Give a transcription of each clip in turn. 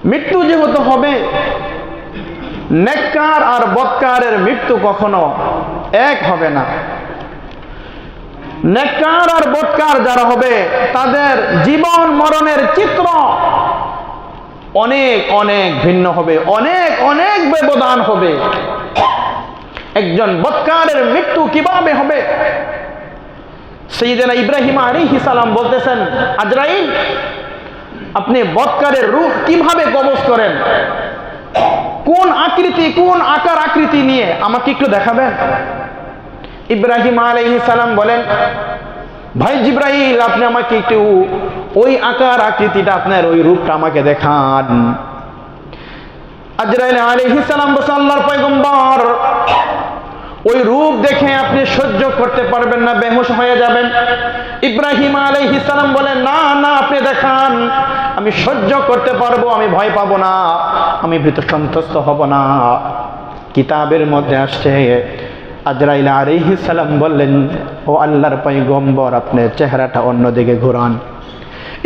মৃত্যু যেহেতু হবে, নেককার আর বদকারের মৃত্যু কখনো এক হবে না। নেককার আর বদকার যারা হবে তাদের জীবন মরণের চিত্র অনেক অনেক ভিন্ন হবে, অনেক অনেক ব্যবধান হবে। একজন বদকারের মৃত্যু কিভাবে হবে? সাইয়েদনা ইব্রাহিম আলাইহিস সালাম বলতেছেন, আজরাইল, আপনি বদকারের রূহ কিভাবে কবজ করেন? কোন আকৃতি, কোন আকার আকৃতি নিয়ে আমাকে একটু দেখাবেন? ইব্রাহিম আলাইহিস সালাম বলেন, ভাই জিব্রাইল, আপনি আমাকে একটু ওই আকার আকৃতিটা, আপনার ওই রূপটা আমাকে দেখান। আজরাইল আলাইহিস সালাম বলেন, আল্লাহর পয়গম্বর, ওই রূপ দেখে আপনি সহ্য করতে পারবেন না, বেহুশ হয়ে যাবেন। ইব্রাহিম আলাইহিস সালাম বলেন, না না, আপনি দেখান, আমি সহ্য করতে পারবো, আমি ভয় পাবো না, আমি ভীত সন্ত্রস্ত হব না। কিতাবের মধ্যে আসছে, আজরাইল আলাইহিস সালাম বললেন, ও আল্লাহর পয়গম্বর, আপনি চেহারাটা অন্যদিকে ঘোরান।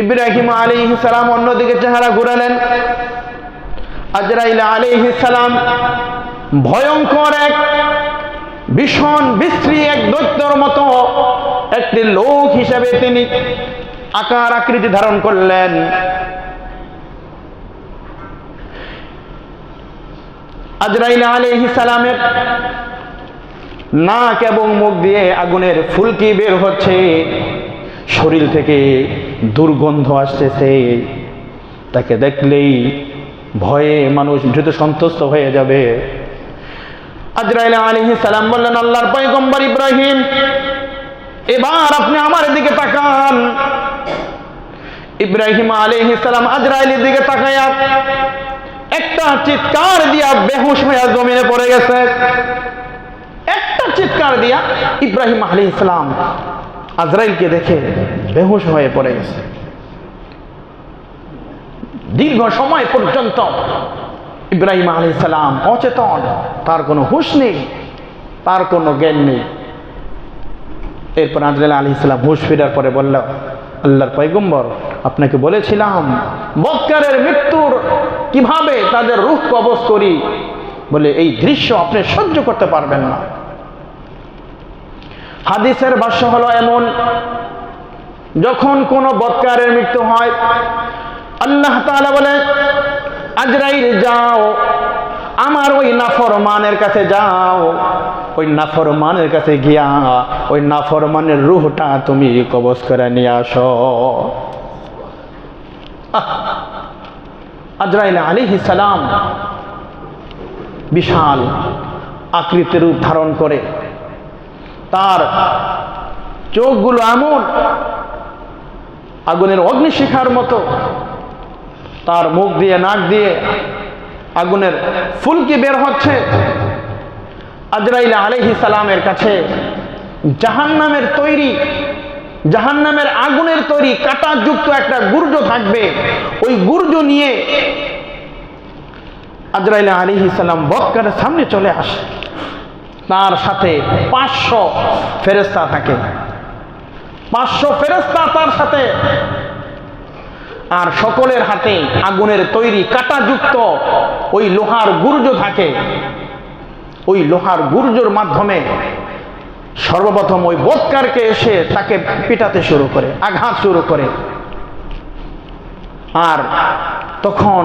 ইব্রাহিম আলাইহিস সালাম অন্যদিকে চেহারা ঘোরালেন। আজরাইল আলাইহিস সালাম ভয়ঙ্কর এক ভীষণ বিশ্রী এক দৈত্যর মতো একটি লোক হিসেবে তিনি আকার আকৃতি ধারণ করলেন। আজরাইল আলাইহিস সালামের নাক এবং মুখ দিয়ে আগুনের ফুলকি বের হচ্ছে, শরীর থেকে দুর্গন্ধ আসতেছে। তাকে দেখলেই ভয়ে মানুষ ভীত সন্ত্রস্ত হয়ে যাবে। আজরাইল আলাইহিস সালাম বললেন, আল্লাহর পয়গম্বর ইব্রাহিম, এবার আপনি আমার দিকে তাকান। ইব্রাহিম আলাইহিস সালাম আজরাইলের দিকে তাকায়া একটা চিৎকার দিয়া বেহুশ হয়ে জমিনে পড়ে গেছে। একটা চিৎকার দিয়া ইব্রাহিম আলাইহিস সালাম আজরাইলকে দেখে বেহুশ হয়ে পড়ে গেছে। দীর্ঘ সময় পর্যন্ত ইব্রাহিম আলাইহিস সালাম অচেতন, তার কোনো হুঁশ নেই, তার কোনো জ্ঞান নেই। এরপর আজরাইল আলাইহিস সালাম হুঁশ ফেরার পরে বলল, আল্লাহর পয়গম্বর, আপনাকে বলেছিলাম বদকারের মৃত্যুর কিভাবে তাদের রূহ কবজ করি, বলে এই দৃশ্য আপনি সহ্য করতে পারবেন না। হাদিসের ভাষ্য হলো এমন, যখন কোনো বদকারের মৃত্যু হয়, আল্লাহ তাআলা বলে, আজরাইল যাও, আমার ওই নাফরমানের কাছে যাও, ওই নাফরমানের কাছে গিয়া ওই নাফরমানের রূহটা তুমি কবজ করে নিয়ে আসো। আজরাইল আলাইহিস সালাম বিশাল আকৃতির রূপ ধারণ করে, তার চোখগুলো এমন আগুনের অগ্নিশিখার মতো, তার মুখ দিয়ে নাক দিয়ে আগুনের ফুলকি বের হচ্ছে। আজরাইল আলাইহিস সালামের কাছে জাহান্নামের তৈরি, জাহান্নামের আগুনের তৈরি কাঁটাযুক্ত একটা গুর্জ থাকবে। ওই গুর্জ নিয়ে আজরাইল আলাইহিস সালাম বদকারের সামনে চলে আসে। তার সাথে 500 ফেরেশতা থাকে, 500 ফেরেশতা তার সাথে, আর সকলের হাতে আগুনের তৈরি কাঁটাযুক্ত ওই লোহার গুর্জ থাকে। ওই লোহার গুর্জর মাধ্যমে সর্বপ্রথম ওই বদকারকে এসে তাকে পিটাতে শুরু করে, আঘাত শুরু করে। আর তখন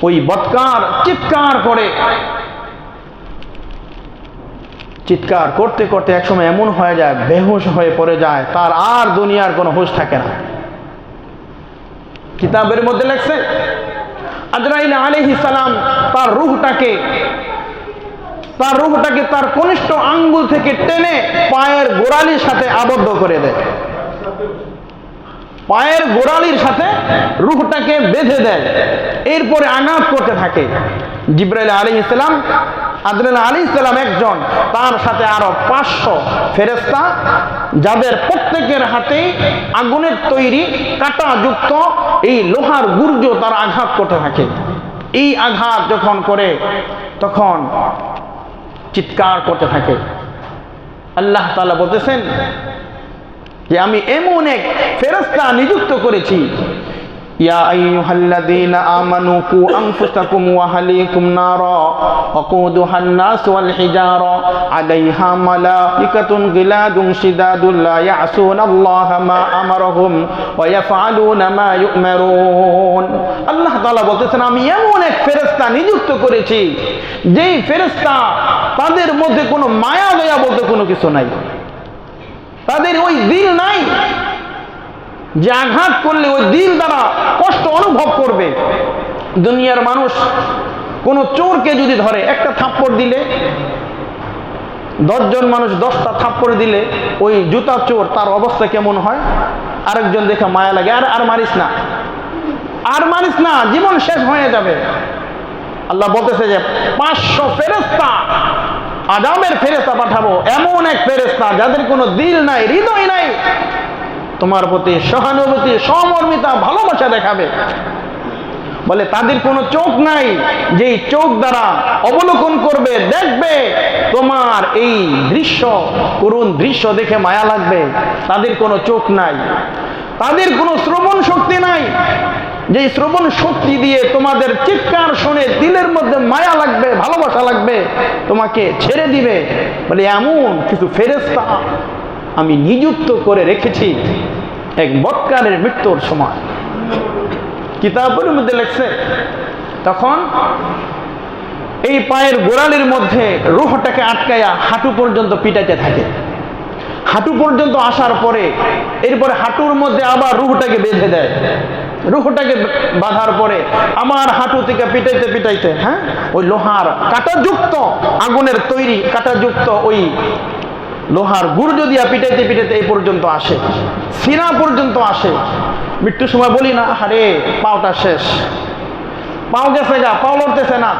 ওই বদকার চিৎকার করে, চিৎকার করতে করতে একসময় এমন হয়ে যায়, বেহুশ হয়ে পড়ে যায়, তার আর দুনিয়ার কোনো হুঁশ থাকে না। কিতাবের মধ্যে লেখছে, আজরাইল আলাইহিস সালাম তার রূহটাকে তার কনিষ্ঠ আঙ্গুল থেকে টেনে পায়ের গোড়ালির সাথে আবদ্ধ করে দেয়, পায়ের গোড়ালির সাথে রূহটাকে বেঁধে দেয়। এরপরে আঘাত করতে থাকে। জিবরাইল আলাইহিস সালাম, আজরাইল আলাইহিস সালাম একজন, তার সাথে আরো 500 ফেরেশতা, যাদের প্রত্যেকের হাতে আগুনের তৈরি কাঁটাযুক্ত এই লোহার গুর্জ তার আঘাত করতে থাকে। এই আঘাত যখন করে তখন চিৎকার করতে থাকে। আল্লাহ তাআলা বলতেছেন যে আমি এমন এক ফেরেশতা নিযুক্ত করেছি, ইয়া আইয়ুহাল্লাযীনা আমানু কু আনফুসাকুম ওয়া আহলিকুম নারা ওয়াকুদুহান নাস ওয়াল হিজারা আলাইহা মালাইকাতুন গিলাদুন শিদাদুন লা ইয়াসুনাল্লাহা মা আমারহুম ওয়া ইয়াফআলুনা মা ইউমারুন। আল্লাহ তাআলা বলতেছেন, আমি এমন এক ফেরেশতা নিযুক্ত করেছি যেই ফেরেশতা তাদের মধ্যে কোনো মায়া দয়া বলতে কোনো কিছু নাই, তাদের ওই দিল নাই যে আঘাত করলে ওই দিল দ্বারা কষ্ট অনুভব করবে। দুনিয়ার মানুষ কোন চোরকে যদি ধরে একটা থাপ্পড় দিলে, 10 জন মানুষ 10টা থাপ্পড় দিলে ওই জুতা চোর তার অবস্থা কেমন হয়? আরেকজন দেখে মায়া লাগে, আর মারিস না, আর মারিস না, জীবন শেষ হয়ে যাবে। আল্লাহ বলতেছে যে 500 ফেরেশতা, আদমের ফেরেশতা পাঠাবো, এমন এক ফেরেশতা যাদের কোনো দিল নাই, হৃদয় নাই, তোমার প্রতি সহানুভূতি, সমর্মিতা, ভালোবাসা দেখাবে। বলে তাদের কোনো চোখ নাই, যেই চোখ দ্বারা অবলোকন করবে, দেখবে তোমার এই দৃশ্য, করুণ দৃশ্য দেখে মায়া লাগবে, তাদের কোনো চোখ নাই। তাদের কোনো শ্রবণ শক্তি নাই, যে শ্রবণ শক্তি দিয়ে তোমাদের চিৎকার শুনে দিলের মধ্যে মায়া লাগবে, ভালোবাসা লাগবে, তোমাকে ছেড়ে দিবে। বলে এমন কিছু ফেরেশতা আমি নিযুক্ত করে রেখেছি এক বৎকারের মৃত্যুর সময়। কিতাবের মধ্যে লেখছে, তখন এই পায়ের গোড়ালির মধ্যে রূহটাকে আটকায়া হাঁটু পর্যন্ত পিটাইতে থাকে। হাঁটু পর্যন্ত আসার পরে এরপরে হাঁটুর মধ্যে আবার রূহটাকে বেঁধে দেয়। রূহটাকে বাঁধার পরে আমার হাঁটু থেকে পিটাইতে পিটাইতে, হ্যাঁ, ওই লোহার কাঁটাযুক্ত, আগুনের তৈরি কাঁটাযুক্ত ওই লোহার গুর্জ দিয়া পিটাইতে পিটাইতে এই পর্যন্ত আসে, সিনা পর্যন্ত আসে। মৃত্যুর সময় বলি না, আরে পাওটা শেষ, পাও গেছে গা, পাও লড়তেছে না,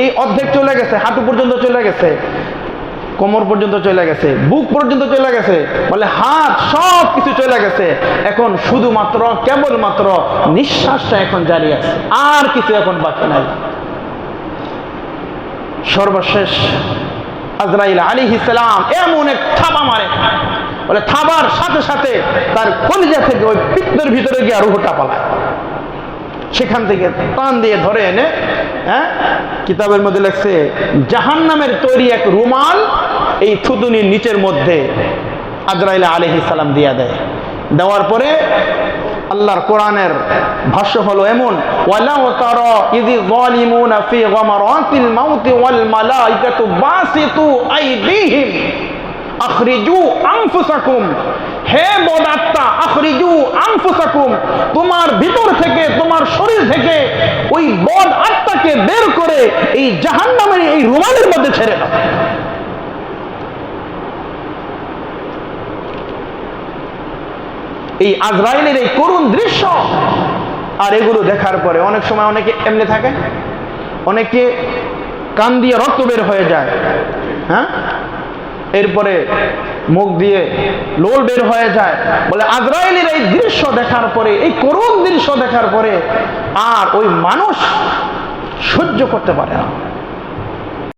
এই অর্ধেক চলে গেছে, হাঁটু পর্যন্ত চলে গেছে, কোমর পর্যন্ত চলে গেছে, বুক পর্যন্ত চলে গেছে, বলে হাত সব কিছু চলে গেছে, এখন শুধুমাত্র কেবলমাত্র নিঃশ্বাসটা এখন জারি আছে, আর কিছু এখন বাকি নাই। সর্বশেষ আজরাইল আলাইহিস সালাম এমন এক থাবা মারে, বলে থাবার সাথে সাথে তার কলিজা থেকে ওই পিত্তের ভিতরে গিয়ে রূহটা পালায়। সেখান থেকে টান দিয়ে ধরে এনে, হ্যাঁ, কিতাবের মধ্যে লেখছে জাহান্নামের তৈরি এক রুমাল এই থুতুনির নিচের মধ্যে আজরাইল আলাইহিস সালাম দিয়া দেয়। দেওয়ার পরে আল্লাহর কোরআনের ভাষ্য হলো এমন, ওয়ালাউ তারা ইযি যালিমুনা ফি গামারাতিল মাউতি ওয়াল মালাইকাতু বাসিতু আইদিহিম আখরিজু আনফুসাকুম, হে বদাত্মা, আখরিজু আনফুসাকুম, তোমার ভিতর থেকে, তোমার শরীর থেকে ওই বদ আত্মাকে বের করে এই জাহান্নামের এই রুমালের মধ্যে ছেড়ে দাও। এই আজরাইলের এই করুণ দৃশ্য আর এগুলো দেখার পরে অনেক সময় অনেকে এমনি থাকে, অনেকে কান দিয়ে রক্ত বের হয়ে যায়, হ্যাঁ, এরপরে মুখ দিয়ে লোল বের হয়ে যায়। বলে আজরাইলের এই দৃশ্য দেখার পরে, এই করুণ দৃশ্য দেখার পরে আর ওই মানুষ সহ্য করতে পারে না।